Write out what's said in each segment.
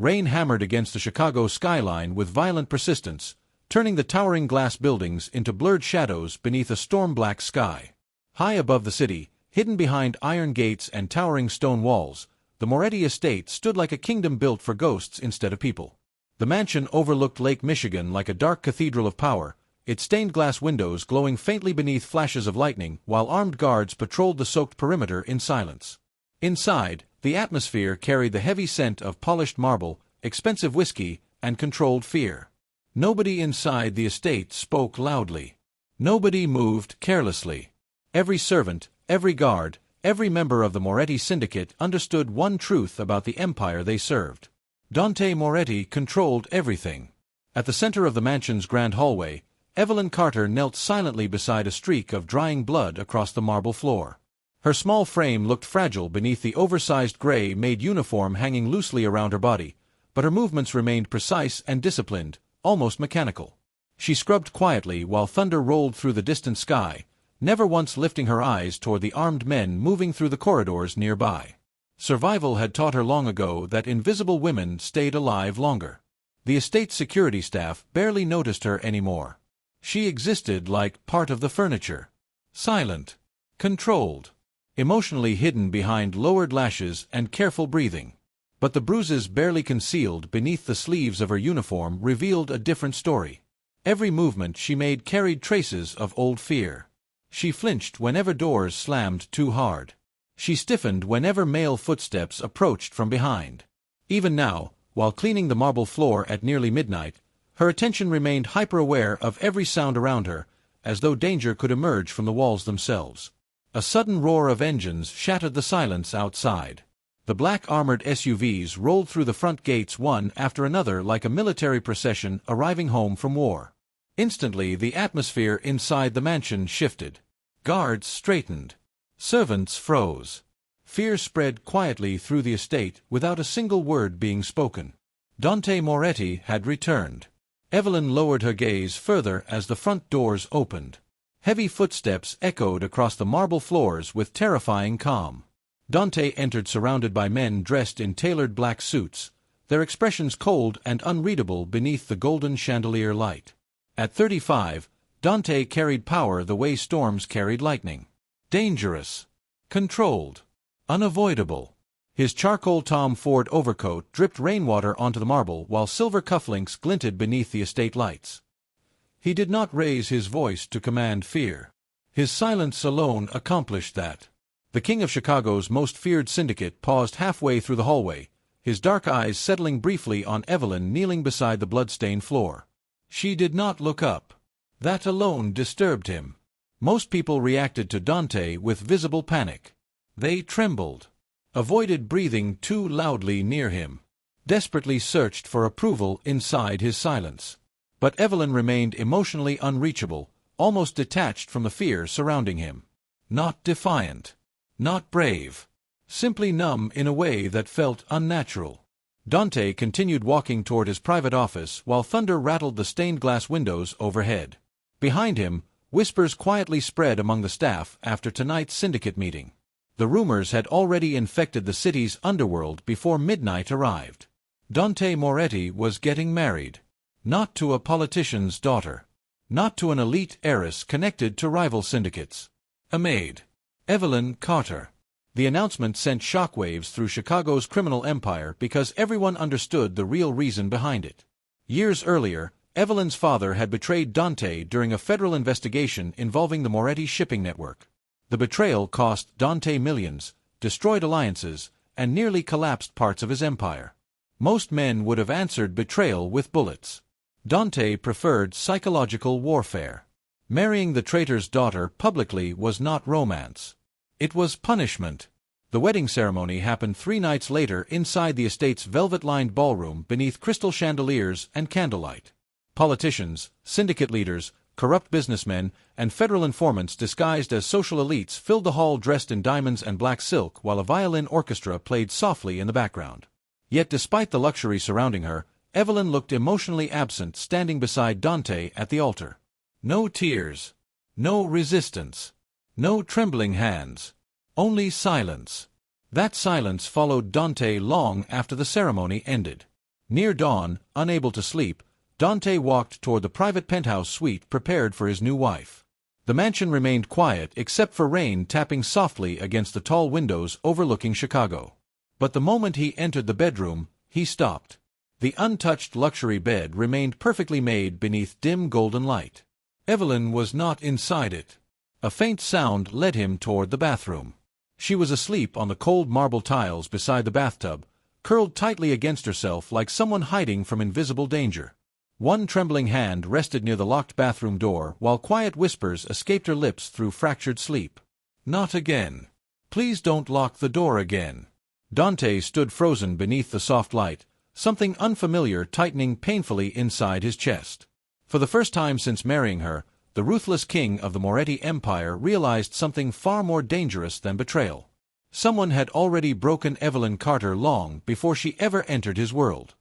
Rain hammered against the Chicago skyline with violent persistence, turning the towering glass buildings into blurred shadows beneath a storm-black sky. High above the city, hidden behind iron gates and towering stone walls, the Moretti estate stood like a kingdom built for ghosts instead of people. The mansion overlooked Lake Michigan like a dark cathedral of power, its stained-glass windows glowing faintly beneath flashes of lightning while armed guards patrolled the soaked perimeter in silence. Inside, the atmosphere carried the heavy scent of polished marble, expensive whiskey, and controlled fear. Nobody inside the estate spoke loudly. Nobody moved carelessly. Every servant, every guard, every member of the Moretti syndicate understood one truth about the empire they served. Dante Moretti controlled everything. At the center of the mansion's grand hallway, Evelyn Carter knelt silently beside a streak of drying blood across the marble floor. Her small frame looked fragile beneath the oversized gray Maid uniform hanging loosely around her body, but her movements remained precise and disciplined, almost mechanical. She scrubbed quietly while thunder rolled through the distant sky, never once lifting her eyes toward the armed men moving through the corridors nearby. Survival had taught her long ago that invisible women stayed alive longer. The estate's security staff barely noticed her anymore. She existed like part of the furniture. Silent. Controlled. Emotionally hidden behind lowered lashes and careful breathing. But the bruises barely concealed beneath the sleeves of her uniform revealed a different story. Every movement she made carried traces of old fear. She flinched whenever doors slammed too hard. She stiffened whenever male footsteps approached from behind. Even now, while cleaning the marble floor at nearly midnight, her attention remained hyper-aware of every sound around her, as though danger could emerge from the walls themselves. A sudden roar of engines shattered the silence outside. The black armored SUVs rolled through the front gates one after another like a military procession arriving home from war. Instantly, the atmosphere inside the mansion shifted. Guards straightened. Servants froze. Fear spread quietly through the estate without a single word being spoken. Dante Moretti had returned. Evelyn lowered her gaze further as the front doors opened. Heavy footsteps echoed across the marble floors with terrifying calm. Dante entered surrounded by men dressed in tailored black suits, their expressions cold and unreadable beneath the golden chandelier light. At 35, Dante carried power the way storms carried lightning. Dangerous. Controlled. Unavoidable. His charcoal Tom Ford overcoat dripped rainwater onto the marble while silver cufflinks glinted beneath the estate lights. He did not raise his voice to command fear. His silence alone accomplished that. The king of Chicago's most feared syndicate paused halfway through the hallway, his dark eyes settling briefly on Evelyn kneeling beside the blood-stained floor. She did not look up. That alone disturbed him. Most people reacted to Dante with visible panic. They trembled, avoided breathing too loudly near him, desperately searched for approval inside his silence. But Evelyn remained emotionally unreachable, almost detached from the fear surrounding him. Not defiant. Not brave. Simply numb in a way that felt unnatural. Dante continued walking toward his private office while thunder rattled the stained-glass windows overhead. Behind him, whispers quietly spread among the staff after tonight's syndicate meeting. The rumors had already infected the city's underworld before midnight arrived. Dante Moretti was getting married. Not to a politician's daughter. Not to an elite heiress connected to rival syndicates. A maid. Evelyn Carter. The announcement sent shockwaves through Chicago's criminal empire because everyone understood the real reason behind it. Years earlier, Evelyn's father had betrayed Dante during a federal investigation involving the Moretti shipping network. The betrayal cost Dante millions, destroyed alliances, and nearly collapsed parts of his empire. Most men would have answered betrayal with bullets. Dante preferred psychological warfare. Marrying the traitor's daughter publicly was not romance. It was punishment. The wedding ceremony happened 3 nights later inside the estate's velvet-lined ballroom beneath crystal chandeliers and candlelight. Politicians, syndicate leaders, corrupt businessmen, and federal informants disguised as social elites filled the hall dressed in diamonds and black silk while a violin orchestra played softly in the background. Yet despite the luxury surrounding her, Evelyn looked emotionally absent standing beside Dante at the altar. No tears. No resistance. No trembling hands. Only silence. That silence followed Dante long after the ceremony ended. Near dawn, unable to sleep, Dante walked toward the private penthouse suite prepared for his new wife. The mansion remained quiet except for rain tapping softly against the tall windows overlooking Chicago. But the moment he entered the bedroom, he stopped. The untouched luxury bed remained perfectly made beneath dim golden light. Evelyn was not inside it. A faint sound led him toward the bathroom. She was asleep on the cold marble tiles beside the bathtub, curled tightly against herself like someone hiding from invisible danger. One trembling hand rested near the locked bathroom door while quiet whispers escaped her lips through fractured sleep. "Not again. Please don't lock the door again." Dante stood frozen beneath the soft light, something unfamiliar tightening painfully inside his chest. For the first time since marrying her, the ruthless king of the Moretti Empire realized something far more dangerous than betrayal. Someone had already broken Evelyn Carter long before she ever entered his world.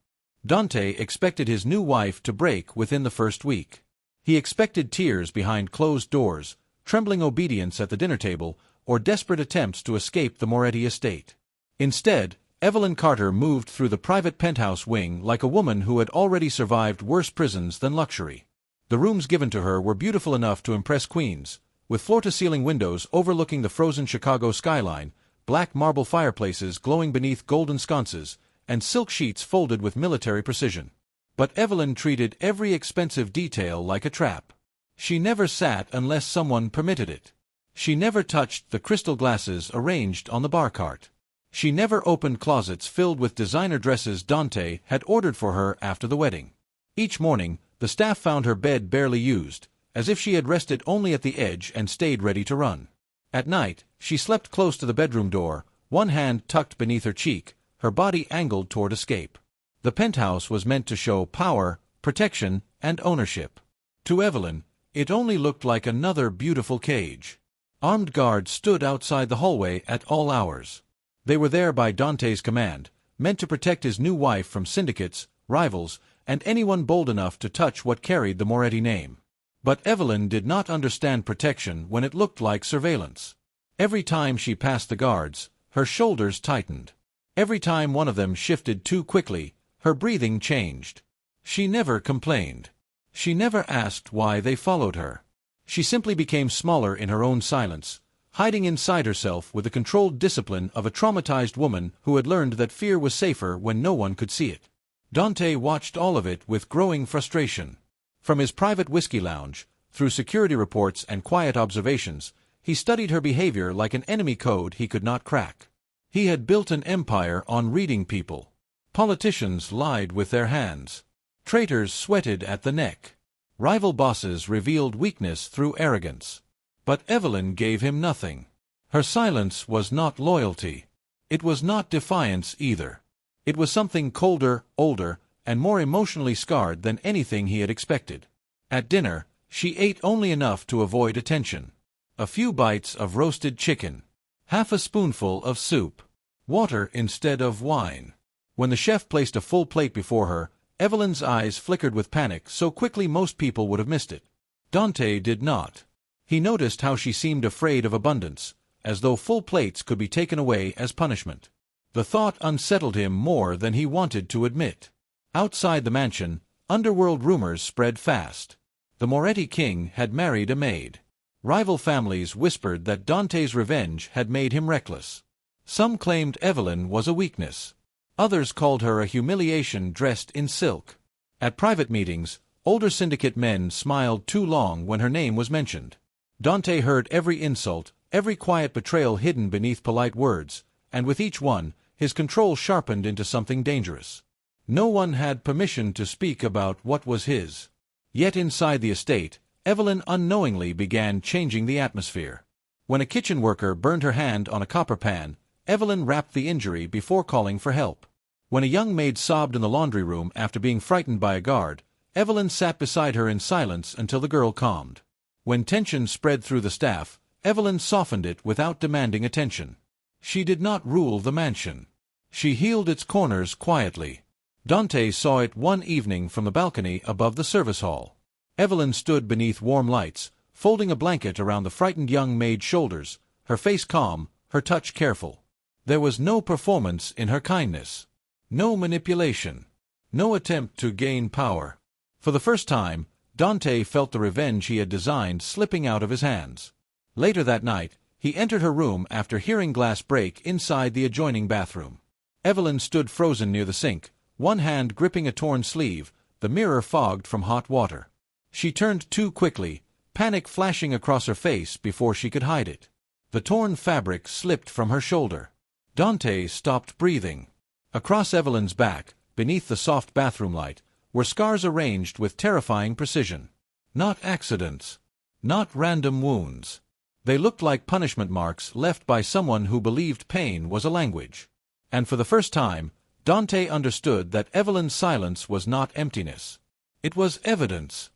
Dante expected his new wife to break within the first week. He expected tears behind closed doors, trembling obedience at the dinner table, or desperate attempts to escape the Moretti estate. Instead, Evelyn Carter moved through the private penthouse wing like a woman who had already survived worse prisons than luxury. The rooms given to her were beautiful enough to impress queens, with floor-to-ceiling windows overlooking the frozen Chicago skyline, black marble fireplaces glowing beneath golden sconces, and silk sheets folded with military precision. But Evelyn treated every expensive detail like a trap. She never sat unless someone permitted it. She never touched the crystal glasses arranged on the bar cart. She never opened closets filled with designer dresses Dante had ordered for her after the wedding. Each morning, the staff found her bed barely used, as if she had rested only at the edge and stayed ready to run. At night, she slept close to the bedroom door, one hand tucked beneath her cheek, her body angled toward escape. The penthouse was meant to show power, protection, and ownership. To Evelyn, it only looked like another beautiful cage. Armed guards stood outside the hallway at all hours. They were there by Dante's command, meant to protect his new wife from syndicates, rivals, and anyone bold enough to touch what carried the Moretti name. But Evelyn did not understand protection when it looked like surveillance. Every time she passed the guards, her shoulders tightened. Every time one of them shifted too quickly, her breathing changed. She never complained. She never asked why they followed her. She simply became smaller in her own silence, hiding inside herself with the controlled discipline of a traumatized woman who had learned that fear was safer when no one could see it. Dante watched all of it with growing frustration. From his private whiskey lounge, through security reports and quiet observations, he studied her behavior like an enemy code he could not crack. He had built an empire on reading people. Politicians lied with their hands. Traitors sweated at the neck. Rival bosses revealed weakness through arrogance. But Evelyn gave him nothing. Her silence was not loyalty. It was not defiance either. It was something colder, older, and more emotionally scarred than anything he had expected. At dinner, she ate only enough to avoid attention. A few bites of roasted chicken. Half a spoonful of soup. Water instead of wine. When the chef placed a full plate before her, Evelyn's eyes flickered with panic so quickly most people would have missed it. Dante did not. He noticed how she seemed afraid of abundance, as though full plates could be taken away as punishment. The thought unsettled him more than he wanted to admit. Outside the mansion, underworld rumors spread fast. The Moretti king had married a maid. Rival families whispered that Dante's revenge had made him reckless. Some claimed Evelyn was a weakness. Others called her a humiliation dressed in silk. At private meetings, older syndicate men smiled too long when her name was mentioned. Dante heard every insult, every quiet betrayal hidden beneath polite words, and with each one, his control sharpened into something dangerous. No one had permission to speak about what was his. Yet inside the estate, Evelyn unknowingly began changing the atmosphere. When a kitchen worker burned her hand on a copper pan, Evelyn wrapped the injury before calling for help. When a young maid sobbed in the laundry room after being frightened by a guard, Evelyn sat beside her in silence until the girl calmed. When tension spread through the staff, Evelyn softened it without demanding attention. She did not rule the mansion. She healed its corners quietly. Dante saw it one evening from the balcony above the service hall. Evelyn stood beneath warm lights, folding a blanket around the frightened young maid's shoulders, her face calm, her touch careful. There was no performance in her kindness. No manipulation. No attempt to gain power. For the first time, Dante felt the revenge he had designed slipping out of his hands. Later that night, he entered her room after hearing glass break inside the adjoining bathroom. Evelyn stood frozen near the sink, one hand gripping a torn sleeve, the mirror fogged from hot water. She turned too quickly, panic flashing across her face before she could hide it. The torn fabric slipped from her shoulder. Dante stopped breathing. Across Evelyn's back, beneath the soft bathroom light, were scars arranged with terrifying precision. Not accidents. Not random wounds. They looked like punishment marks left by someone who believed pain was a language. And for the first time, Dante understood that Evelyn's silence was not emptiness. It was evidence.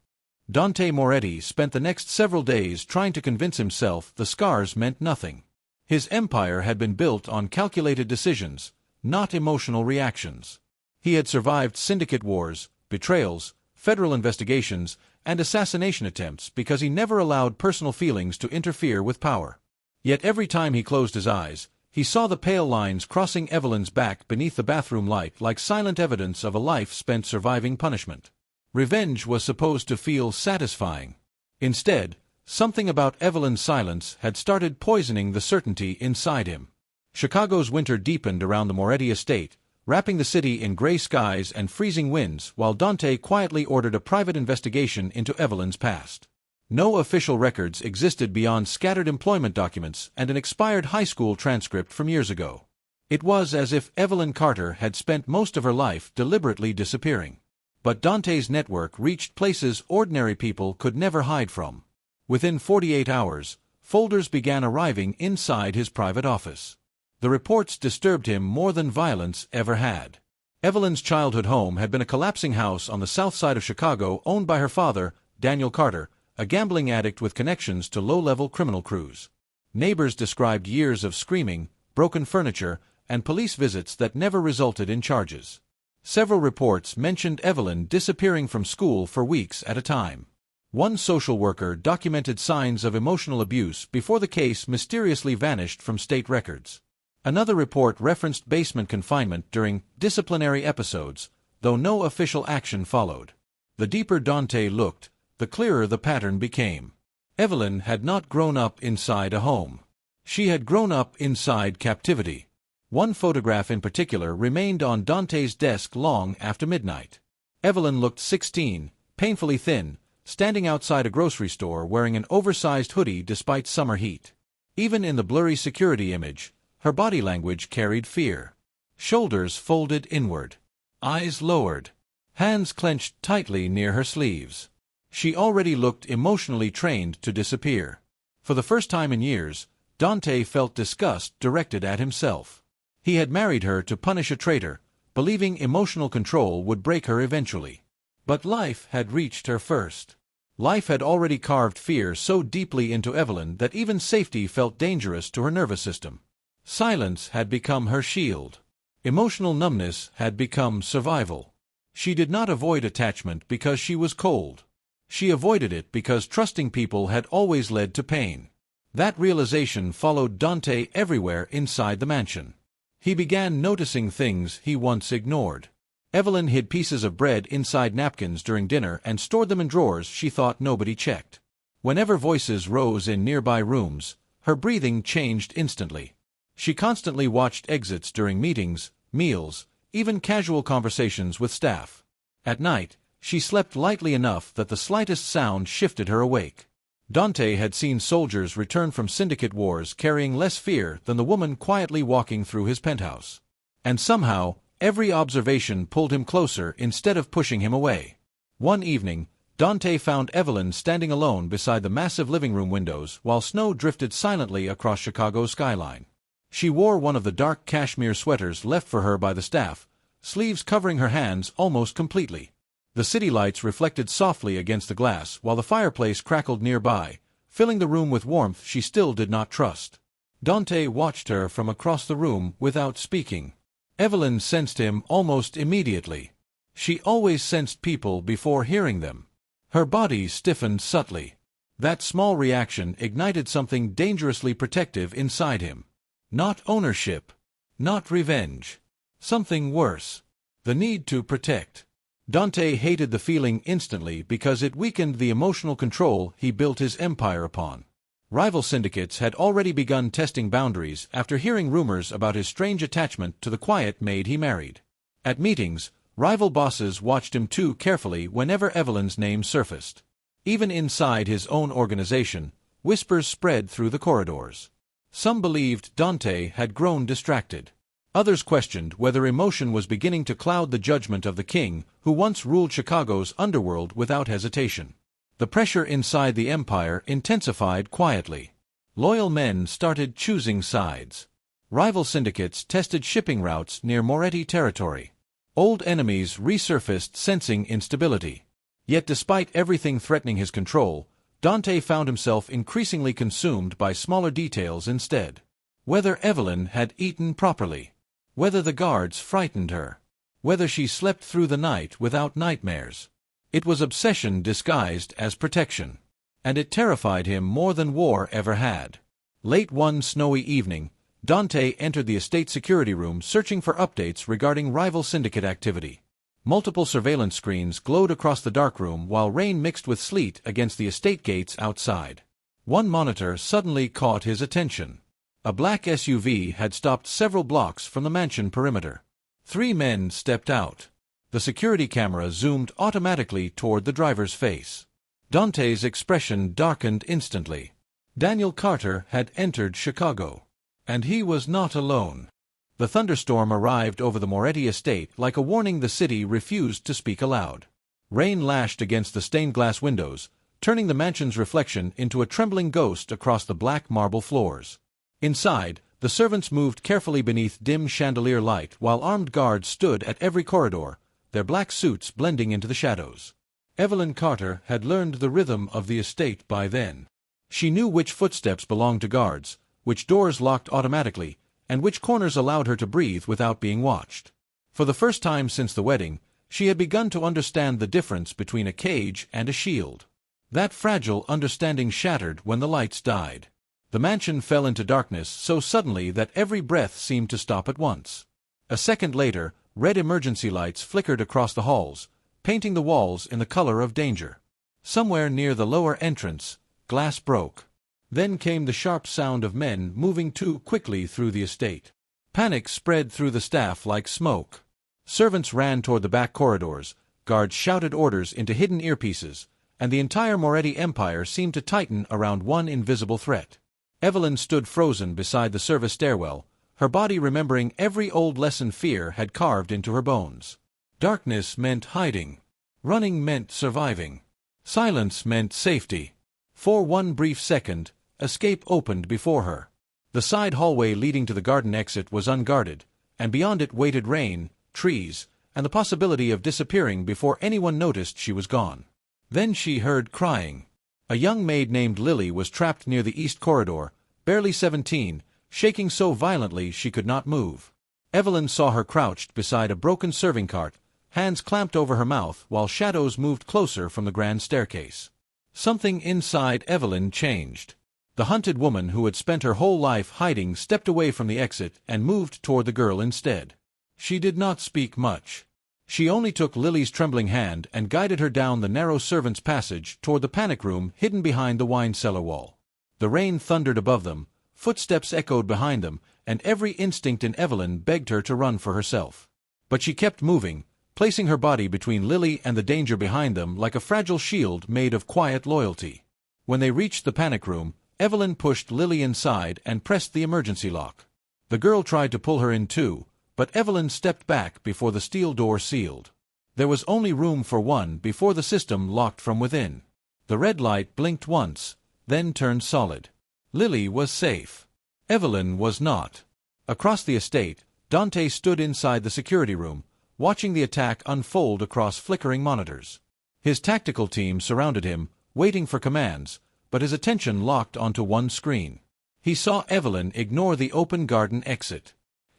Dante Moretti spent the next several days trying to convince himself the scars meant nothing. His empire had been built on calculated decisions, not emotional reactions. He had survived syndicate wars, betrayals, federal investigations, and assassination attempts because he never allowed personal feelings to interfere with power. Yet every time he closed his eyes, he saw the pale lines crossing Evelyn's back beneath the bathroom light like silent evidence of a life spent surviving punishment. Revenge was supposed to feel satisfying. Instead, something about Evelyn's silence had started poisoning the certainty inside him. Chicago's winter deepened around the Moretti estate, wrapping the city in gray skies and freezing winds while Dante quietly ordered a private investigation into Evelyn's past. No official records existed beyond scattered employment documents and an expired high school transcript from years ago. It was as if Evelyn Carter had spent most of her life deliberately disappearing. But Dante's network reached places ordinary people could never hide from. Within 48 hours, folders began arriving inside his private office. The reports disturbed him more than violence ever had. Evelyn's childhood home had been a collapsing house on the south side of Chicago owned by her father, Daniel Carter, a gambling addict with connections to low-level criminal crews. Neighbors described years of screaming, broken furniture, and police visits that never resulted in charges. Several reports mentioned Evelyn disappearing from school for weeks at a time. One social worker documented signs of emotional abuse before the case mysteriously vanished from state records. Another report referenced basement confinement during disciplinary episodes, though no official action followed. The deeper Dante looked, the clearer the pattern became. Evelyn had not grown up inside a home. She had grown up inside captivity. One photograph in particular remained on Dante's desk long after midnight. Evelyn looked 16, painfully thin, standing outside a grocery store wearing an oversized hoodie despite summer heat. Even in the blurry security image, her body language carried fear. Shoulders folded inward. Eyes lowered. Hands clenched tightly near her sleeves. She already looked emotionally trained to disappear. For the first time in years, Dante felt disgust directed at himself. He had married her to punish a traitor, believing emotional control would break her eventually. But life had reached her first. Life had already carved fear so deeply into Evelyn that even safety felt dangerous to her nervous system. Silence had become her shield. Emotional numbness had become survival. She did not avoid attachment because she was cold. She avoided it because trusting people had always led to pain. That realization followed Dante everywhere inside the mansion. He began noticing things he once ignored. Evelyn hid pieces of bread inside napkins during dinner and stored them in drawers she thought nobody checked. Whenever voices rose in nearby rooms, her breathing changed instantly. She constantly watched exits during meetings, meals, even casual conversations with staff. At night, she slept lightly enough that the slightest sound shifted her awake. Dante had seen soldiers return from syndicate wars carrying less fear than the woman quietly walking through his penthouse. And somehow, every observation pulled him closer instead of pushing him away. One evening, Dante found Evelyn standing alone beside the massive living room windows while snow drifted silently across Chicago's skyline. She wore one of the dark cashmere sweaters left for her by the staff, sleeves covering her hands almost completely. The city lights reflected softly against the glass while the fireplace crackled nearby, filling the room with warmth she still did not trust. Dante watched her from across the room without speaking. Evelyn sensed him almost immediately. She always sensed people before hearing them. Her body stiffened subtly. That small reaction ignited something dangerously protective inside him. Not ownership. Not revenge. Something worse. The need to protect. Dante hated the feeling instantly because it weakened the emotional control he built his empire upon. Rival syndicates had already begun testing boundaries after hearing rumors about his strange attachment to the quiet maid he married. At meetings, rival bosses watched him too carefully whenever Evelyn's name surfaced. Even inside his own organization, whispers spread through the corridors. Some believed Dante had grown distracted. Others questioned whether emotion was beginning to cloud the judgment of the king who once ruled Chicago's underworld without hesitation. The pressure inside the empire intensified quietly. Loyal men started choosing sides. Rival syndicates tested shipping routes near Moretti territory. Old enemies resurfaced, sensing instability. Yet despite everything threatening his control, Dante found himself increasingly consumed by smaller details instead. Whether Evelyn had eaten properly. Whether the guards frightened her. Whether she slept through the night without nightmares. It was obsession disguised as protection. And it terrified him more than war ever had. Late one snowy evening, Dante entered the estate security room searching for updates regarding rival syndicate activity. Multiple surveillance screens glowed across the dark room while rain mixed with sleet against the estate gates outside. One monitor suddenly caught his attention. A black SUV had stopped several blocks from the mansion perimeter. 3 men stepped out. The security camera zoomed automatically toward the driver's face. Dante's expression darkened instantly. Daniel Carter had entered Chicago. And he was not alone. The thunderstorm arrived over the Moretti estate like a warning the city refused to speak aloud. Rain lashed against the stained glass windows, turning the mansion's reflection into a trembling ghost across the black marble floors. Inside, the servants moved carefully beneath dim chandelier light while armed guards stood at every corridor, their black suits blending into the shadows. Evelyn Carter had learned the rhythm of the estate by then. She knew which footsteps belonged to guards, which doors locked automatically, and which corners allowed her to breathe without being watched. For the first time since the wedding, she had begun to understand the difference between a cage and a shield. That fragile understanding shattered when the lights died. The mansion fell into darkness so suddenly that every breath seemed to stop at once. A second later, red emergency lights flickered across the halls, painting the walls in the color of danger. Somewhere near the lower entrance, glass broke. Then came the sharp sound of men moving too quickly through the estate. Panic spread through the staff like smoke. Servants ran toward the back corridors, guards shouted orders into hidden earpieces, and the entire Moretti empire seemed to tighten around one invisible threat. Evelyn stood frozen beside the service stairwell, her body remembering every old lesson fear had carved into her bones. Darkness meant hiding. Running meant surviving. Silence meant safety. For one brief second, escape opened before her. The side hallway leading to the garden exit was unguarded, and beyond it waited rain, trees, and the possibility of disappearing before anyone noticed she was gone. Then she heard crying. A young maid named Lily was trapped near the east corridor, barely 17, shaking so violently she could not move. Evelyn saw her crouched beside a broken serving cart, hands clamped over her mouth while shadows moved closer from the grand staircase. Something inside Evelyn changed. The hunted woman who had spent her whole life hiding stepped away from the exit and moved toward the girl instead. She did not speak much. She only took Lily's trembling hand and guided her down the narrow servants' passage toward the panic room hidden behind the wine cellar wall. The rain thundered above them, footsteps echoed behind them, and every instinct in Evelyn begged her to run for herself. But she kept moving, placing her body between Lily and the danger behind them like a fragile shield made of quiet loyalty. When they reached the panic room, Evelyn pushed Lily inside and pressed the emergency lock. The girl tried to pull her in too, but Evelyn stepped back before the steel door sealed. There was only room for one before the system locked from within. The red light blinked once, then turned solid. Lily was safe. Evelyn was not. Across the estate, Dante stood inside the security room, watching the attack unfold across flickering monitors. His tactical team surrounded him, waiting for commands, but his attention locked onto one screen. He saw Evelyn ignore the open garden exit.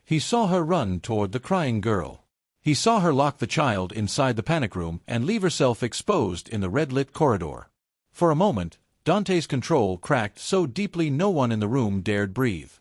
He saw her run toward the crying girl. He saw her lock the child inside the panic room and leave herself exposed in the red-lit corridor. For a moment, Dante's control cracked so deeply no one in the room dared breathe.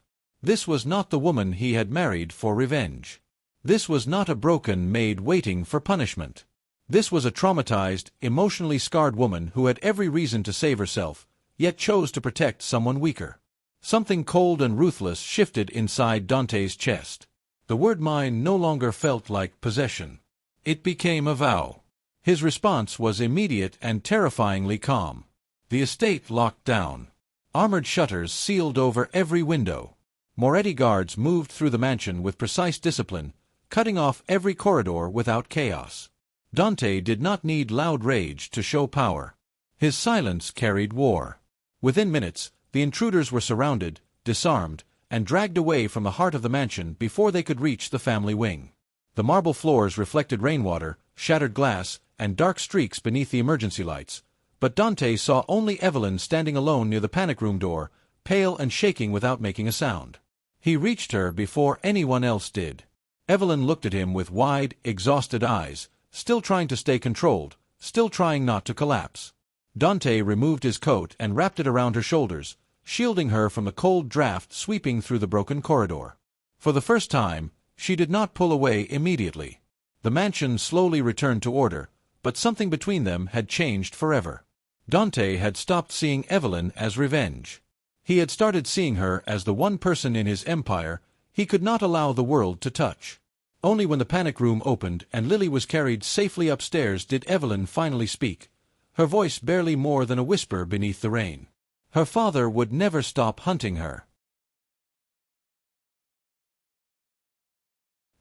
This was not the woman he had married for revenge. This was not a broken maid waiting for punishment. This was a traumatized, emotionally scarred woman who had every reason to save herself, yet chose to protect someone weaker. Something cold and ruthless shifted inside Dante's chest. The word mine no longer felt like possession. It became a vow. His response was immediate and terrifyingly calm. The estate locked down. Armored shutters sealed over every window. Moretti guards moved through the mansion with precise discipline, cutting off every corridor without chaos. Dante did not need loud rage to show power. His silence carried war. Within minutes, the intruders were surrounded, disarmed, and dragged away from the heart of the mansion before they could reach the family wing. The marble floors reflected rainwater, shattered glass, and dark streaks beneath the emergency lights, but Dante saw only Evelyn standing alone near the panic room door, pale and shaking without making a sound. He reached her before anyone else did. Evelyn looked at him with wide, exhausted eyes, still trying to stay controlled, still trying not to collapse. Dante removed his coat and wrapped it around her shoulders, shielding her from the cold draft sweeping through the broken corridor. For the first time, she did not pull away immediately. The mansion slowly returned to order, but something between them had changed forever. Dante had stopped seeing Evelyn as revenge. He had started seeing her as the one person in his empire he could not allow the world to touch. Only when the panic room opened and Lily was carried safely upstairs did Evelyn finally speak, her voice barely more than a whisper beneath the rain. Her father would never stop hunting her.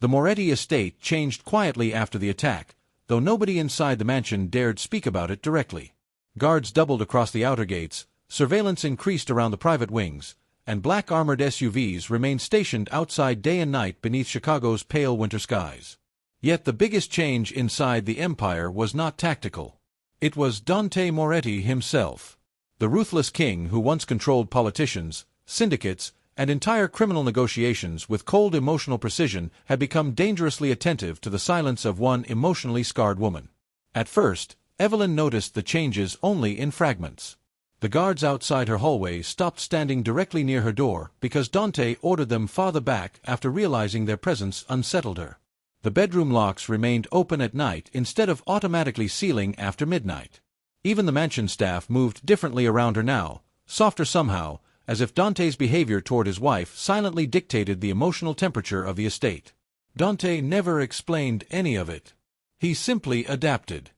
The Moretti estate changed quietly after the attack, though nobody inside the mansion dared speak about it directly. Guards doubled across the outer gates, surveillance increased around the private wings, and black armored SUVs remained stationed outside day and night beneath Chicago's pale winter skies. Yet the biggest change inside the empire was not tactical. It was Dante Moretti himself. The ruthless king who once controlled politicians, syndicates, and entire criminal negotiations with cold emotional precision had become dangerously attentive to the silence of one emotionally scarred woman. At first, Evelyn noticed the changes only in fragments. The guards outside her hallway stopped standing directly near her door because Dante ordered them farther back after realizing their presence unsettled her. The bedroom locks remained open at night instead of automatically sealing after midnight. Even the mansion staff moved differently around her now, softer somehow, as if Dante's behavior toward his wife silently dictated the emotional temperature of the estate. Dante never explained any of it. He simply adapted.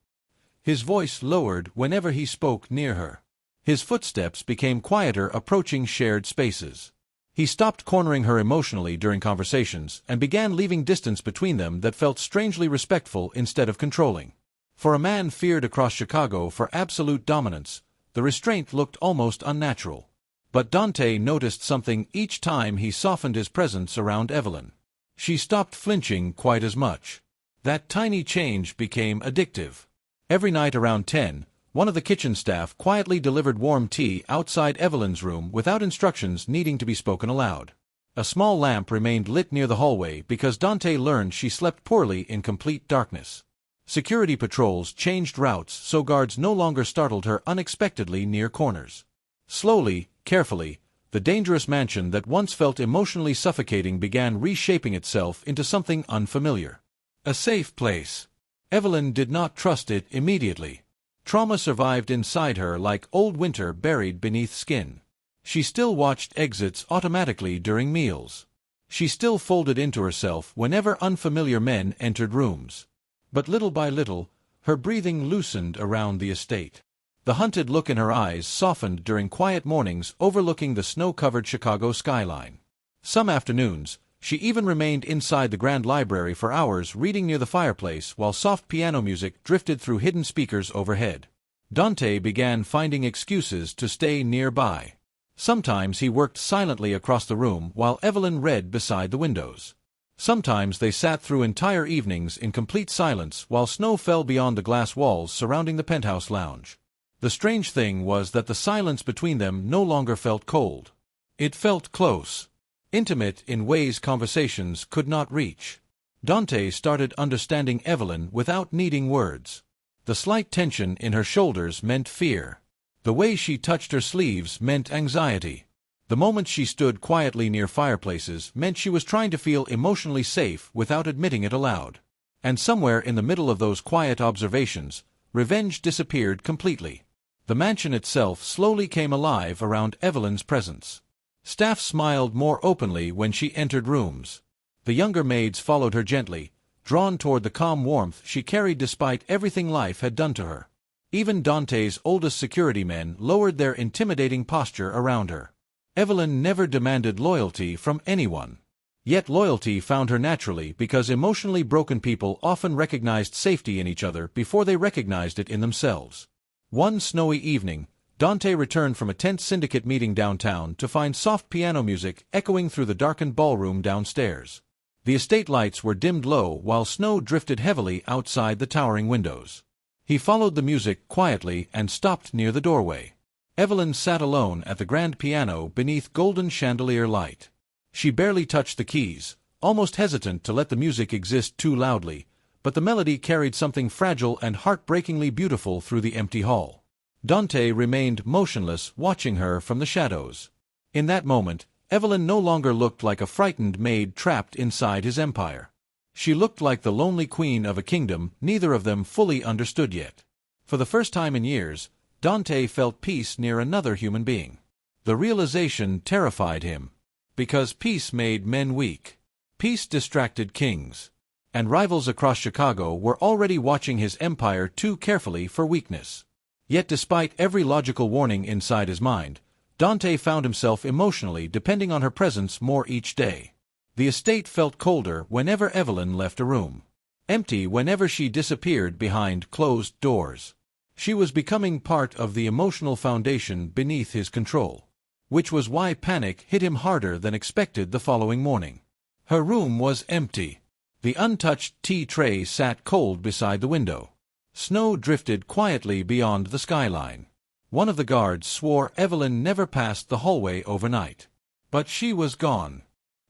His voice lowered whenever he spoke near her. His footsteps became quieter approaching shared spaces. He stopped cornering her emotionally during conversations and began leaving distance between them that felt strangely respectful instead of controlling. For a man feared across Chicago for absolute dominance, the restraint looked almost unnatural. But Dante noticed something each time he softened his presence around Evelyn. She stopped flinching quite as much. That tiny change became addictive. Every night around 10, one of the kitchen staff quietly delivered warm tea outside Evelyn's room without instructions needing to be spoken aloud. A small lamp remained lit near the hallway because Dante learned she slept poorly in complete darkness. Security patrols changed routes so guards no longer startled her unexpectedly near corners. Slowly, carefully, the dangerous mansion that once felt emotionally suffocating began reshaping itself into something unfamiliar. A safe place. Evelyn did not trust it immediately. Trauma survived inside her like old winter buried beneath skin. She still watched exits automatically during meals. She still folded into herself whenever unfamiliar men entered rooms. But little by little, her breathing loosened around the estate. The hunted look in her eyes softened during quiet mornings overlooking the snow-covered Chicago skyline. Some afternoons, she even remained inside the Grand Library for hours reading near the fireplace while soft piano music drifted through hidden speakers overhead. Dante began finding excuses to stay nearby. Sometimes he worked silently across the room while Evelyn read beside the windows. Sometimes they sat through entire evenings in complete silence while snow fell beyond the glass walls surrounding the penthouse lounge. The strange thing was that the silence between them no longer felt cold. It felt close. Intimate in ways conversations could not reach. Dante started understanding Evelyn without needing words. The slight tension in her shoulders meant fear. The way she touched her sleeves meant anxiety. The moment she stood quietly near fireplaces meant she was trying to feel emotionally safe without admitting it aloud. And somewhere in the middle of those quiet observations, revenge disappeared completely. The mansion itself slowly came alive around Evelyn's presence. Staff smiled more openly when she entered rooms. The younger maids followed her gently, drawn toward the calm warmth she carried despite everything life had done to her. Even Dante's oldest security men lowered their intimidating posture around her. Evelyn never demanded loyalty from anyone. Yet loyalty found her naturally because emotionally broken people often recognized safety in each other before they recognized it in themselves. One snowy evening, Dante returned from a tense syndicate meeting downtown to find soft piano music echoing through the darkened ballroom downstairs. The estate lights were dimmed low while snow drifted heavily outside the towering windows. He followed the music quietly and stopped near the doorway. Evelyn sat alone at the grand piano beneath golden chandelier light. She barely touched the keys, almost hesitant to let the music exist too loudly, but the melody carried something fragile and heartbreakingly beautiful through the empty hall. Dante remained motionless, watching her from the shadows. In that moment, Evelyn no longer looked like a frightened maid trapped inside his empire. She looked like the lonely queen of a kingdom neither of them fully understood yet. For the first time in years, Dante felt peace near another human being. The realization terrified him. Because peace made men weak. Peace distracted kings. And rivals across Chicago were already watching his empire too carefully for weakness. Yet despite every logical warning inside his mind, Dante found himself emotionally depending on her presence more each day. The estate felt colder whenever Evelyn left a room. Empty whenever she disappeared behind closed doors. She was becoming part of the emotional foundation beneath his control. Which was why panic hit him harder than expected the following morning. Her room was empty. The untouched tea tray sat cold beside the window. Snow drifted quietly beyond the skyline. One of the guards swore Evelyn never passed the hallway overnight. But she was gone.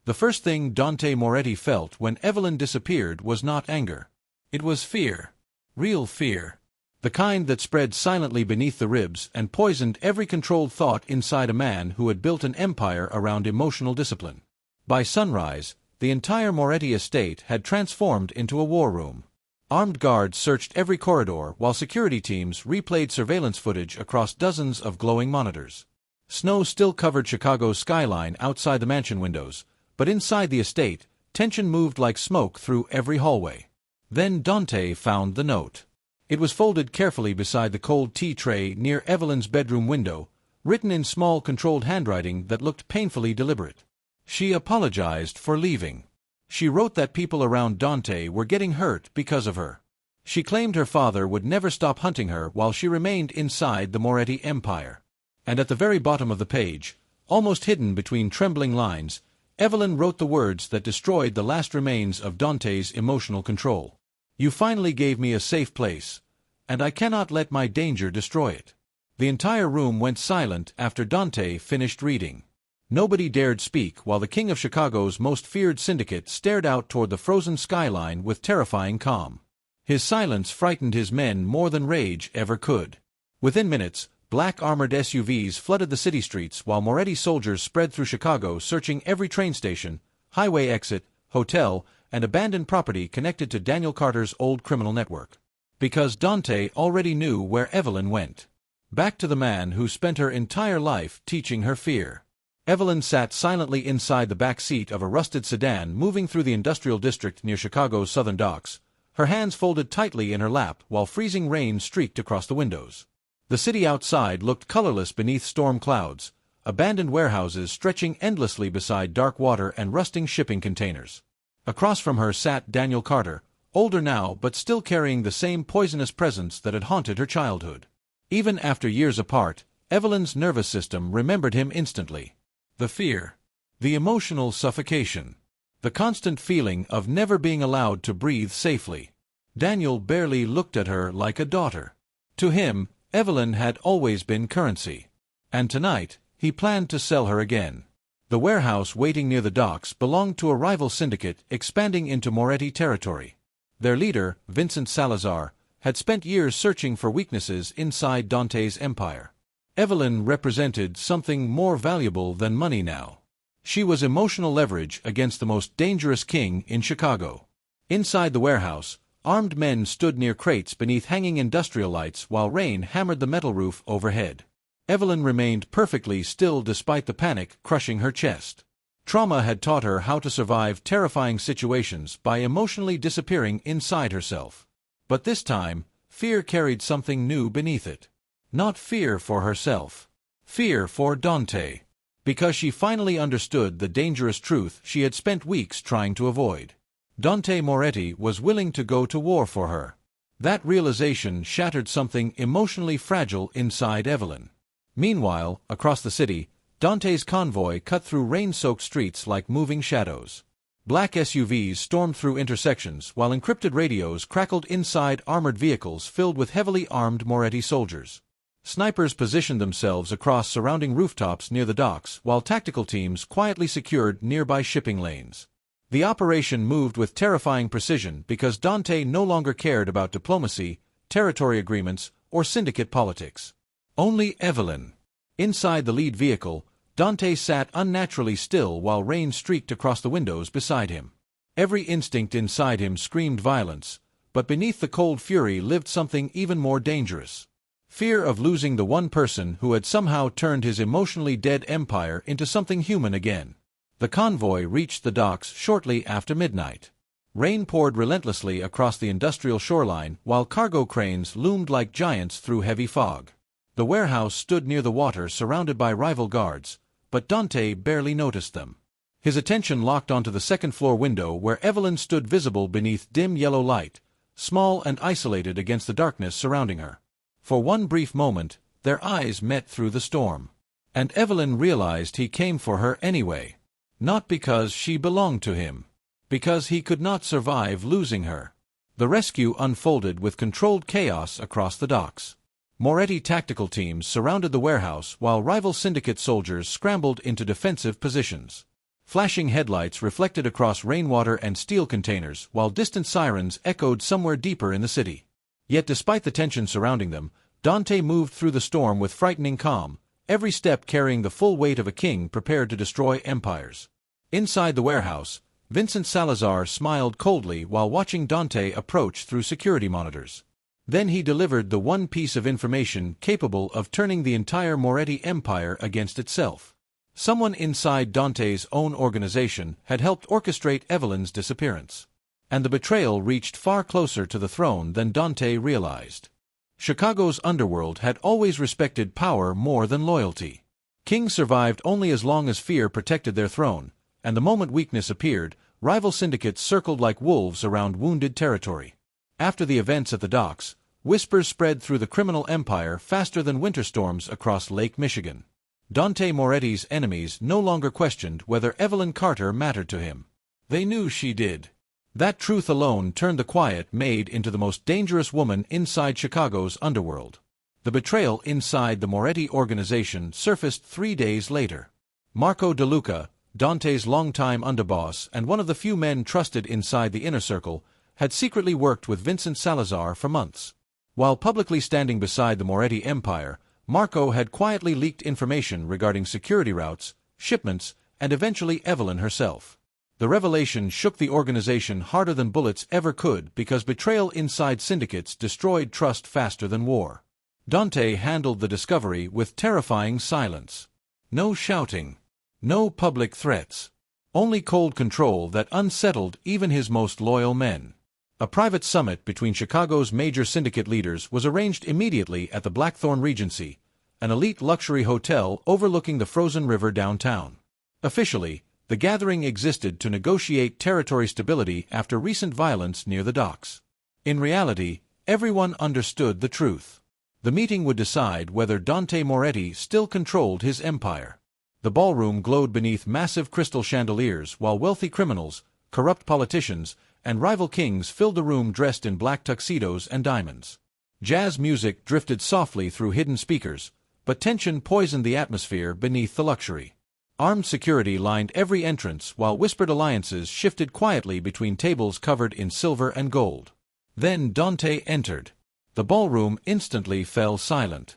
The first thing Dante Moretti felt when Evelyn disappeared was not anger. It was fear. Real fear. The kind that spread silently beneath the ribs and poisoned every controlled thought inside a man who had built an empire around emotional discipline. By sunrise, the entire Moretti estate had transformed into a war room. Armed guards searched every corridor while security teams replayed surveillance footage across dozens of glowing monitors. Snow still covered Chicago's skyline outside the mansion windows, but inside the estate, tension moved like smoke through every hallway. Then Dante found the note. It was folded carefully beside the cold tea tray near Evelyn's bedroom window, written in small controlled handwriting that looked painfully deliberate. She apologized for leaving. She wrote that people around Dante were getting hurt because of her. She claimed her father would never stop hunting her while she remained inside the Moretti empire. And at the very bottom of the page, almost hidden between trembling lines, Evelyn wrote the words that destroyed the last remains of Dante's emotional control. You finally gave me a safe place, and I cannot let my danger destroy it. The entire room went silent after Dante finished reading. Nobody dared speak while the king of Chicago's most feared syndicate stared out toward the frozen skyline with terrifying calm. His silence frightened his men more than rage ever could. Within minutes, black armored SUVs flooded the city streets while Moretti soldiers spread through Chicago searching every train station, highway exit, hotel, and abandoned property connected to Daniel Carter's old criminal network. Because Dante already knew where Evelyn went. Back to the man who spent her entire life teaching her fear. Evelyn sat silently inside the back seat of a rusted sedan moving through the industrial district near Chicago's southern docks, her hands folded tightly in her lap while freezing rain streaked across the windows. The city outside looked colorless beneath storm clouds, abandoned warehouses stretching endlessly beside dark water and rusting shipping containers. Across from her sat Daniel Carter, older now but still carrying the same poisonous presence that had haunted her childhood. Even after years apart, Evelyn's nervous system remembered him instantly. The fear. The emotional suffocation. The constant feeling of never being allowed to breathe safely. Daniel barely looked at her like a daughter. To him, Evelyn had always been currency. And tonight, he planned to sell her again. The warehouse waiting near the docks belonged to a rival syndicate expanding into Moretti territory. Their leader, Vincent Salazar, had spent years searching for weaknesses inside Dante's empire. Evelyn represented something more valuable than money now. She was emotional leverage against the most dangerous king in Chicago. Inside the warehouse, armed men stood near crates beneath hanging industrial lights while rain hammered the metal roof overhead. Evelyn remained perfectly still despite the panic crushing her chest. Trauma had taught her how to survive terrifying situations by emotionally disappearing inside herself. But this time, fear carried something new beneath it. Not fear for herself. Fear for Dante. Because she finally understood the dangerous truth she had spent weeks trying to avoid. Dante Moretti was willing to go to war for her. That realization shattered something emotionally fragile inside Evelyn. Meanwhile, across the city, Dante's convoy cut through rain-soaked streets like moving shadows. Black SUVs stormed through intersections while encrypted radios crackled inside armored vehicles filled with heavily armed Moretti soldiers. Snipers positioned themselves across surrounding rooftops near the docks while tactical teams quietly secured nearby shipping lanes. The operation moved with terrifying precision because Dante no longer cared about diplomacy, territory agreements, or syndicate politics. Only Evelyn. Inside the lead vehicle, Dante sat unnaturally still while rain streaked across the windows beside him. Every instinct inside him screamed violence, but beneath the cold fury lived something even more dangerous. Fear of losing the one person who had somehow turned his emotionally dead empire into something human again. The convoy reached the docks shortly after midnight. Rain poured relentlessly across the industrial shoreline while cargo cranes loomed like giants through heavy fog. The warehouse stood near the water surrounded by rival guards, but Dante barely noticed them. His attention locked onto the second-floor window where Evelyn stood visible beneath dim yellow light, small and isolated against the darkness surrounding her. For one brief moment, their eyes met through the storm. And Evelyn realized he came for her anyway. Not because she belonged to him. Because he could not survive losing her. The rescue unfolded with controlled chaos across the docks. Moretti tactical teams surrounded the warehouse while rival syndicate soldiers scrambled into defensive positions. Flashing headlights reflected across rainwater and steel containers while distant sirens echoed somewhere deeper in the city. Yet despite the tension surrounding them, Dante moved through the storm with frightening calm, every step carrying the full weight of a king prepared to destroy empires. Inside the warehouse, Vincent Salazar smiled coldly while watching Dante approach through security monitors. Then he delivered the one piece of information capable of turning the entire Moretti empire against itself. Someone inside Dante's own organization had helped orchestrate Evelyn's disappearance. And the betrayal reached far closer to the throne than Dante realized. Chicago's underworld had always respected power more than loyalty. Kings survived only as long as fear protected their throne, and the moment weakness appeared, rival syndicates circled like wolves around wounded territory. After the events at the docks, whispers spread through the criminal empire faster than winter storms across Lake Michigan. Dante Moretti's enemies no longer questioned whether Evelyn Carter mattered to him. They knew she did. That truth alone turned the quiet Maid into the most dangerous woman inside Chicago's underworld. The betrayal inside the Moretti organization surfaced 3 days later. Marco DeLuca, Dante's longtime underboss and one of the few men trusted inside the inner circle, had secretly worked with Vincent Salazar for months. While publicly standing beside the Moretti empire, Marco had quietly leaked information regarding security routes, shipments, and eventually Evelyn herself. The revelation shook the organization harder than bullets ever could because betrayal inside syndicates destroyed trust faster than war. Dante handled the discovery with terrifying silence. No shouting. No public threats. Only cold control that unsettled even his most loyal men. A private summit between Chicago's major syndicate leaders was arranged immediately at the Blackthorn Regency, an elite luxury hotel overlooking the frozen river downtown. Officially, the gathering existed to negotiate territory stability after recent violence near the docks. In reality, everyone understood the truth. The meeting would decide whether Dante Moretti still controlled his empire. The ballroom glowed beneath massive crystal chandeliers while wealthy criminals, corrupt politicians, and rival kings filled the room dressed in black tuxedos and diamonds. Jazz music drifted softly through hidden speakers, but tension poisoned the atmosphere beneath the luxury. Armed security lined every entrance while whispered alliances shifted quietly between tables covered in silver and gold. Then Dante entered. The ballroom instantly fell silent.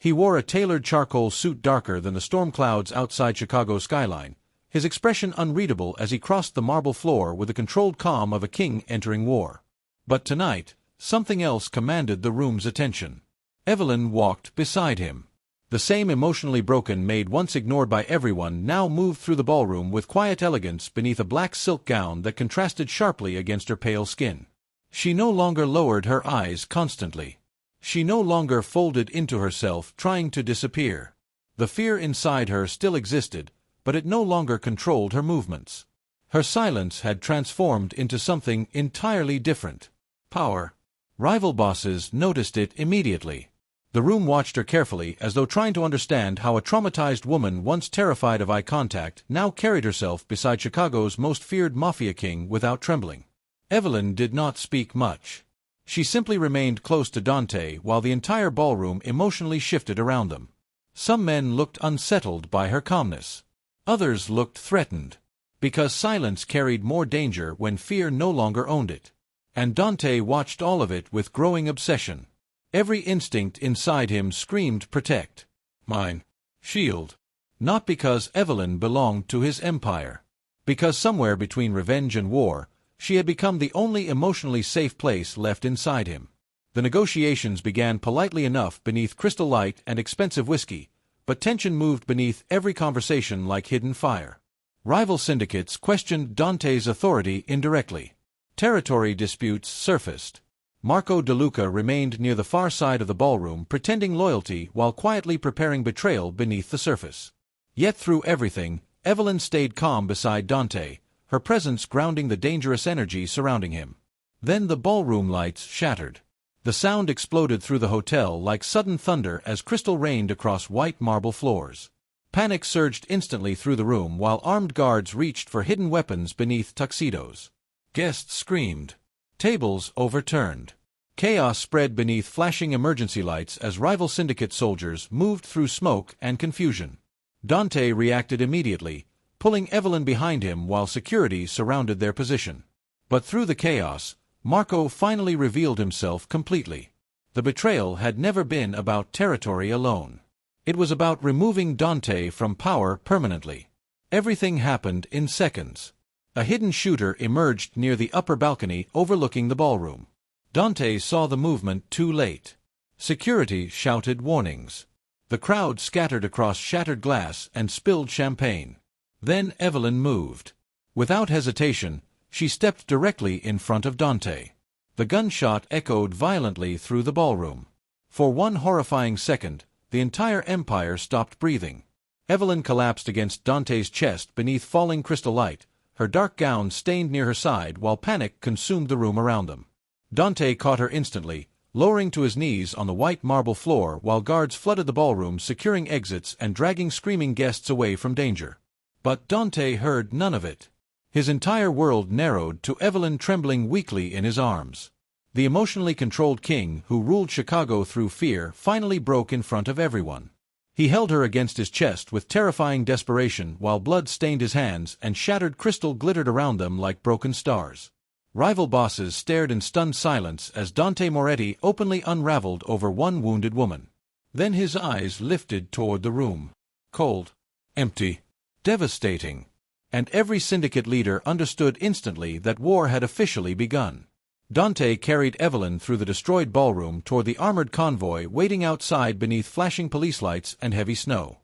He wore a tailored charcoal suit darker than the storm clouds outside Chicago's skyline, his expression unreadable as he crossed the marble floor with the controlled calm of a king entering war. But tonight, something else commanded the room's attention. Evelyn walked beside him. The same emotionally broken maid once ignored by everyone now moved through the ballroom with quiet elegance beneath a black silk gown that contrasted sharply against her pale skin. She no longer lowered her eyes constantly. She no longer folded into herself, trying to disappear. The fear inside her still existed, but it no longer controlled her movements. Her silence had transformed into something entirely different. Power. Rival bosses noticed it immediately. The room watched her carefully, as though trying to understand how a traumatized woman once terrified of eye contact now carried herself beside Chicago's most feared Mafia king without trembling. Evelyn did not speak much. She simply remained close to Dante while the entire ballroom emotionally shifted around them. Some men looked unsettled by her calmness. Others looked threatened, because silence carried more danger when fear no longer owned it. And Dante watched all of it with growing obsession. Every instinct inside him screamed protect. Mine. Shield. Not because Evelyn belonged to his empire. Because somewhere between revenge and war, she had become the only emotionally safe place left inside him. The negotiations began politely enough beneath crystal light and expensive whiskey, but tension moved beneath every conversation like hidden fire. Rival syndicates questioned Dante's authority indirectly. Territory disputes surfaced. Marco DeLuca remained near the far side of the ballroom, pretending loyalty while quietly preparing betrayal beneath the surface. Yet through everything, Evelyn stayed calm beside Dante, her presence grounding the dangerous energy surrounding him. Then the ballroom lights shattered. The sound exploded through the hotel like sudden thunder as crystal rained across white marble floors. Panic surged instantly through the room while armed guards reached for hidden weapons beneath tuxedos. Guests screamed. Tables overturned. Chaos spread beneath flashing emergency lights as rival syndicate soldiers moved through smoke and confusion. Dante reacted immediately, pulling Evelyn behind him while security surrounded their position. But through the chaos, Marco finally revealed himself completely. The betrayal had never been about territory alone. It was about removing Dante from power permanently. Everything happened in seconds. A hidden shooter emerged near the upper balcony overlooking the ballroom. Dante saw the movement too late. Security shouted warnings. The crowd scattered across shattered glass and spilled champagne. Then Evelyn moved. Without hesitation, she stepped directly in front of Dante. The gunshot echoed violently through the ballroom. For one horrifying second, the entire empire stopped breathing. Evelyn collapsed against Dante's chest beneath falling crystal light, her dark gown stained near her side while panic consumed the room around them. Dante caught her instantly, lowering to his knees on the white marble floor while guards flooded the ballroom, securing exits and dragging screaming guests away from danger. But Dante heard none of it. His entire world narrowed to Evelyn trembling weakly in his arms. The emotionally controlled king who ruled Chicago through fear finally broke in front of everyone. He held her against his chest with terrifying desperation while blood stained his hands and shattered crystal glittered around them like broken stars. Rival bosses stared in stunned silence as Dante Moretti openly unraveled over one wounded woman. Then his eyes lifted toward the room. Cold. Empty. Devastating. And every syndicate leader understood instantly that war had officially begun. Dante carried Evelyn through the destroyed ballroom toward the armored convoy waiting outside beneath flashing police lights and heavy snow.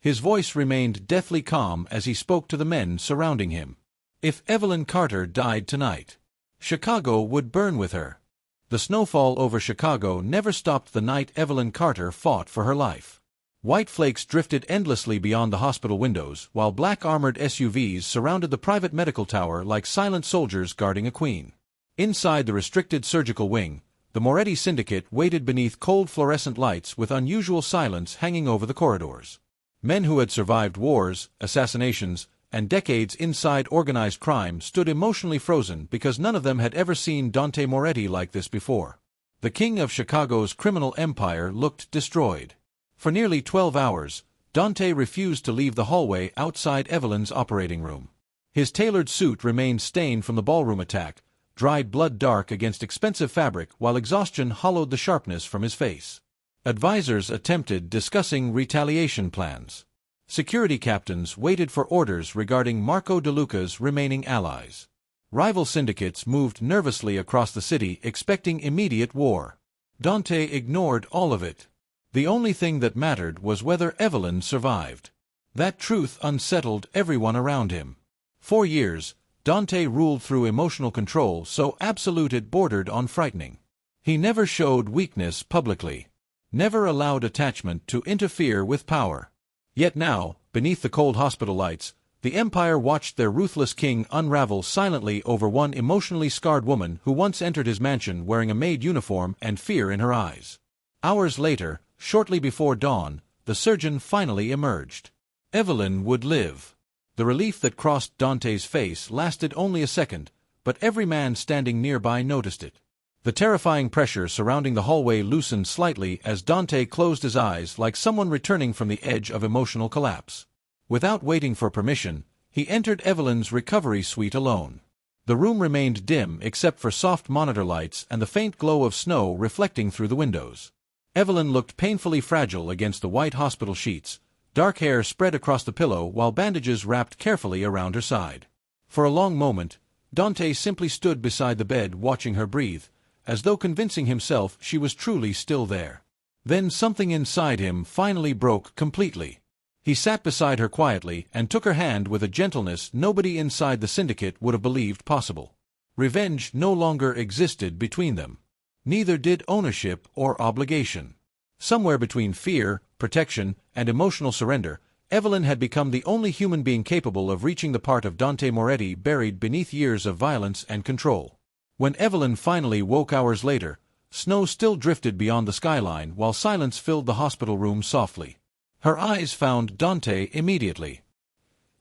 His voice remained deathly calm as he spoke to the men surrounding him. If Evelyn Carter died tonight, Chicago would burn with her. The snowfall over Chicago never stopped the night Evelyn Carter fought for her life. White flakes drifted endlessly beyond the hospital windows, while black armored SUVs surrounded the private medical tower like silent soldiers guarding a queen. Inside the restricted surgical wing, the Moretti syndicate waited beneath cold fluorescent lights with unusual silence hanging over the corridors. Men who had survived wars, assassinations, and decades inside organized crime stood emotionally frozen because none of them had ever seen Dante Moretti like this before. The king of Chicago's criminal empire looked destroyed. For nearly 12 hours, Dante refused to leave the hallway outside Evelyn's operating room. His tailored suit remained stained from the ballroom attack, dried blood dark against expensive fabric while exhaustion hollowed the sharpness from his face. Advisors attempted discussing retaliation plans. Security captains waited for orders regarding Marco De Luca's remaining allies. Rival syndicates moved nervously across the city expecting immediate war. Dante ignored all of it. The only thing that mattered was whether Evelyn survived. That truth unsettled everyone around him. 4 years, Dante ruled through emotional control so absolute it bordered on frightening. He never showed weakness publicly. Never allowed attachment to interfere with power. Yet now, beneath the cold hospital lights, the Empire watched their ruthless king unravel silently over one emotionally scarred woman who once entered his mansion wearing a Maid uniform and fear in her eyes. Hours later, shortly before dawn, the surgeon finally emerged. Evelyn would live. The relief that crossed Dante's face lasted only a second, but every man standing nearby noticed it. The terrifying pressure surrounding the hallway loosened slightly as Dante closed his eyes like someone returning from the edge of emotional collapse. Without waiting for permission, he entered Evelyn's recovery suite alone. The room remained dim except for soft monitor lights and the faint glow of snow reflecting through the windows. Evelyn looked painfully fragile against the white hospital sheets, dark hair spread across the pillow while bandages wrapped carefully around her side. For a long moment, Dante simply stood beside the bed watching her breathe, as though convincing himself she was truly still there. Then something inside him finally broke completely. He sat beside her quietly and took her hand with a gentleness nobody inside the syndicate would have believed possible. Revenge no longer existed between them. Neither did ownership or obligation. Somewhere between fear, protection, and emotional surrender, Evelyn had become the only human being capable of reaching the part of Dante Moretti buried beneath years of violence and control. When Evelyn finally woke hours later, snow still drifted beyond the skyline while silence filled the hospital room softly. Her eyes found Dante immediately.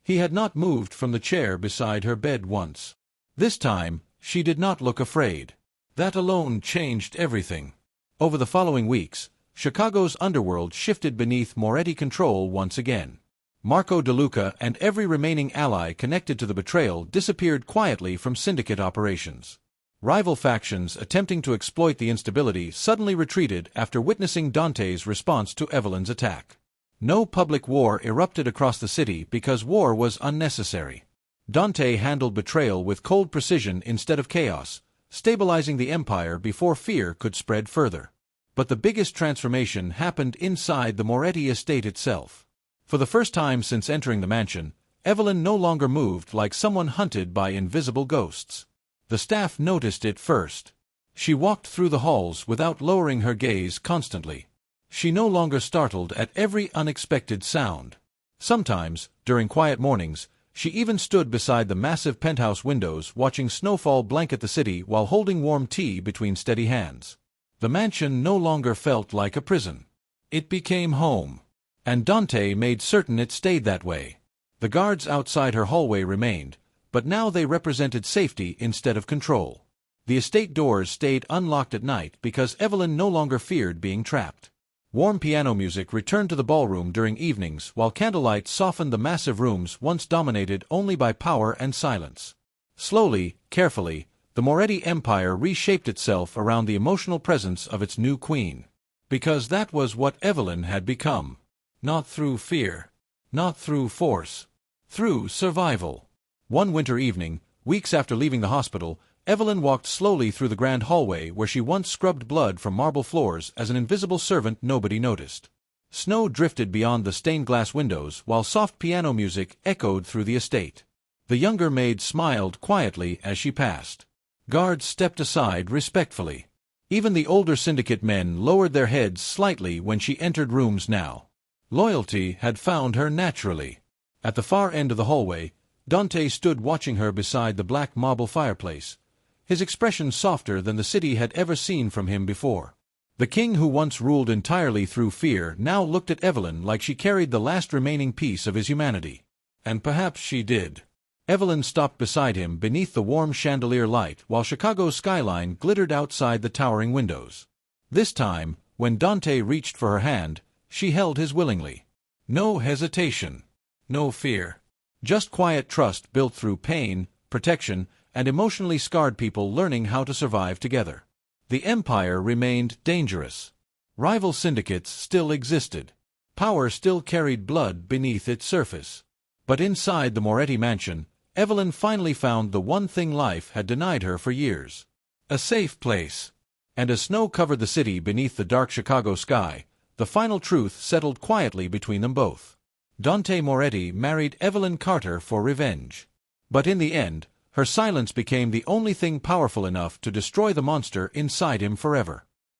He had not moved from the chair beside her bed once. This time, she did not look afraid. That alone changed everything. Over the following weeks, Chicago's underworld shifted beneath Moretti control once again. Marco De Luca and every remaining ally connected to the betrayal disappeared quietly from syndicate operations. Rival factions attempting to exploit the instability suddenly retreated after witnessing Dante's response to Evelyn's attack. No public war erupted across the city because war was unnecessary. Dante handled betrayal with cold precision instead of chaos, stabilizing the Empire before fear could spread further. But the biggest transformation happened inside the Moretti estate itself. For the first time since entering the mansion, Evelyn no longer moved like someone hunted by invisible ghosts. The staff noticed it first. She walked through the halls without lowering her gaze constantly. She no longer startled at every unexpected sound. Sometimes, during quiet mornings, she even stood beside the massive penthouse windows watching snowfall blanket the city while holding warm tea between steady hands. The mansion no longer felt like a prison. It became home. And Dante made certain it stayed that way. The guards outside her hallway remained, but now they represented safety instead of control. The estate doors stayed unlocked at night because Evelyn no longer feared being trapped. Warm piano music returned to the ballroom during evenings while candlelight softened the massive rooms once dominated only by power and silence. Slowly, carefully, the Moretti Empire reshaped itself around the emotional presence of its new queen. Because that was what Evelyn had become. Not through fear. Not through force. Through survival. One winter evening, weeks after leaving the hospital, Evelyn walked slowly through the grand hallway where she once scrubbed blood from marble floors as an invisible servant nobody noticed. Snow drifted beyond the stained-glass windows while soft piano music echoed through the estate. The younger maid smiled quietly as she passed. Guards stepped aside respectfully. Even the older syndicate men lowered their heads slightly when she entered rooms now. Loyalty had found her naturally. At the far end of the hallway, Dante stood watching her beside the black marble fireplace, his expression softer than the city had ever seen from him before. The king who once ruled entirely through fear now looked at Evelyn like she carried the last remaining piece of his humanity. And perhaps she did. Evelyn stopped beside him beneath the warm chandelier light while Chicago's skyline glittered outside the towering windows. This time, when Dante reached for her hand, she held his willingly. No hesitation. No fear. Just quiet trust built through pain, protection, and emotionally scarred people learning how to survive together. The Empire remained dangerous. Rival syndicates still existed. Power still carried blood beneath its surface. But inside the Moretti mansion, Evelyn finally found the one thing life had denied her for years. A safe place. And as snow covered the city beneath the dark Chicago sky, the final truth settled quietly between them both. Dante Moretti married Evelyn Carter for revenge. But in the end, her silence became the only thing powerful enough to destroy the monster inside him forever.